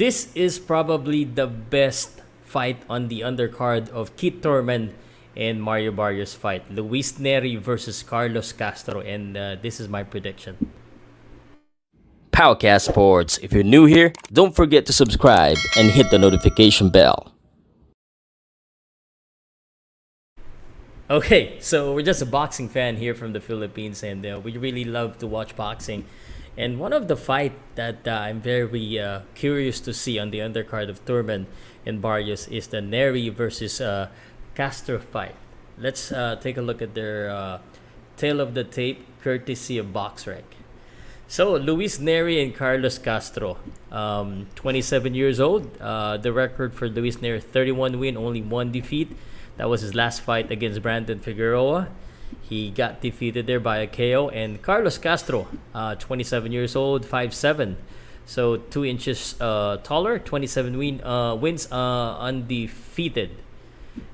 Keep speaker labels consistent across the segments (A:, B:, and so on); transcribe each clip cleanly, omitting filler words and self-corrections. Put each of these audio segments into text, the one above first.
A: This is probably the best fight on the undercard of Keith Thurman and Mario Barrios fight. Luis Nery versus Carlos Castro, and this is my prediction.
B: Powercast Sports. If you're new here, don't forget to subscribe and hit the notification bell.
A: Okay, so we're just a boxing fan here from the Philippines, and we really love to watch boxing. And one of the fight that I'm very curious to see on the undercard of Thurman and Barrios is the Nery versus Castro fight. Let's take a look at their tail of the tape, courtesy of BoxRec. So Luis Nery and Carlos Castro, 27 years old. The record for Luis Nery: 31 win, only one defeat. That was his last fight against Brandon Figueroa. He got defeated there by a KO. And Carlos Castro, 27 years old, 5'7", so 2 inches taller, 27 wins, undefeated.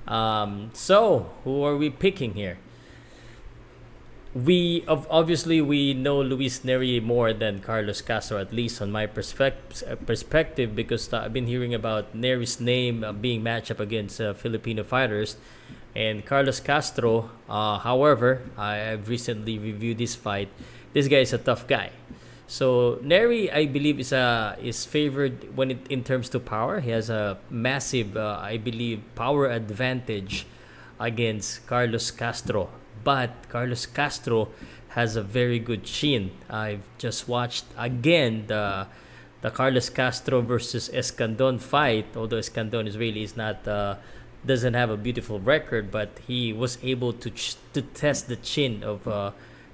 A: So who are we picking here? Obviously we know Luis Nery more than Carlos Castro, at least on my perspective, because I've been hearing about Nery's name being matched up against Filipino fighters, and Carlos Castro. However, I've recently reviewed this fight. This guy is a tough guy. So Nery, I believe, is favored in terms to power. He has a massive, I believe, power advantage against Carlos Castro. But Carlos Castro has a very good chin. I've just watched again the Carlos Castro versus Escandon fight. Although Escandon is not doesn't have a beautiful record, but he was able to test the chin of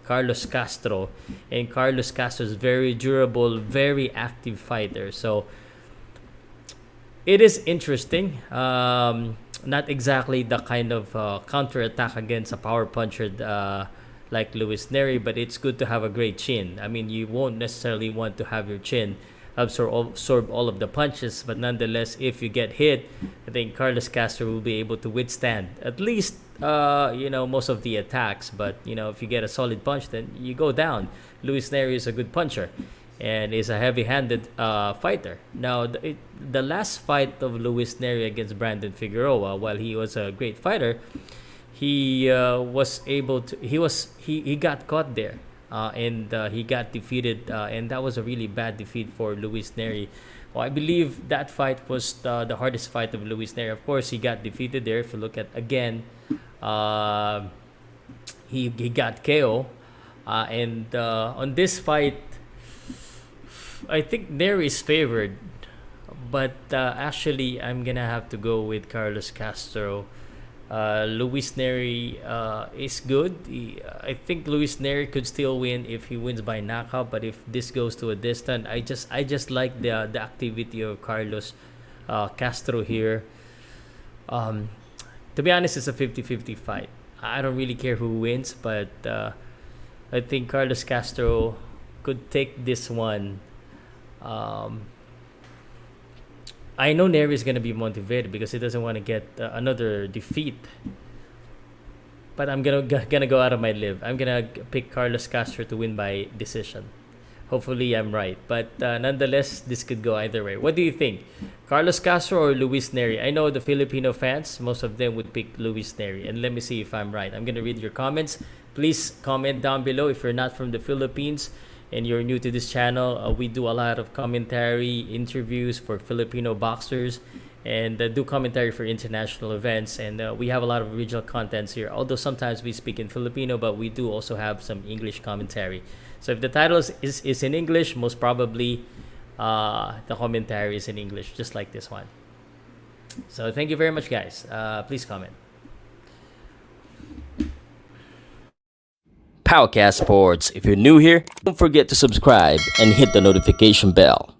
A: Carlos Castro, and Carlos Castro is very durable, very active fighter. So it is interesting. Not exactly the kind of counter-attack against a power puncher like Luis Nery, but it's good to have a great chin. I mean, you won't necessarily want to have your chin absorb all of the punches, but nonetheless, if you get hit, I think Carlos Castro will be able to withstand at least most of the attacks. But if you get a solid punch, then you go down. Luis Nery is a good puncher and is a heavy-handed fighter. Now, the last fight of Luis Nery against Brandon Figueroa, while he was a great fighter, he got caught there, and he got defeated, and that was a really bad defeat for Luis Nery. Well, I believe that fight was the hardest fight of Luis Nery. Of course, he got defeated there. If you look at again, he got KO, and on this fight, I think Nery is favored, but actually I'm gonna have to go with Carlos Castro. Luis Nery is good. I think Luis Nery could still win if he wins by knockout, but if this goes to a distance, I just like the activity of Carlos Castro here. To be honest, it's a 50-50 fight. I don't really care who wins, but I think Carlos Castro could take this one. I know Nery is going to be motivated because he doesn't want to get another defeat. But I'm gonna go out of my live. I'm gonna pick Carlos Castro to win by decision. Hopefully, I'm right. But nonetheless, this could go either way. What do you think, Carlos Castro or Luis Nery? I know the Filipino fans, most of them would pick Luis Nery, and let me see if I'm right. I'm gonna read your comments. Please comment down below if you're not from the Philippines and you're new to this channel. We do a lot of commentary, interviews for Filipino boxers, and do commentary for international events. And we have a lot of regional contents here. Although sometimes we speak in Filipino, but we do also have some English commentary. So if the title is in English, most probably the commentary is in English, just like this one. So thank you very much, guys. Please comment.
B: Powercast Sports. If you're new here, don't forget to subscribe and hit the notification bell.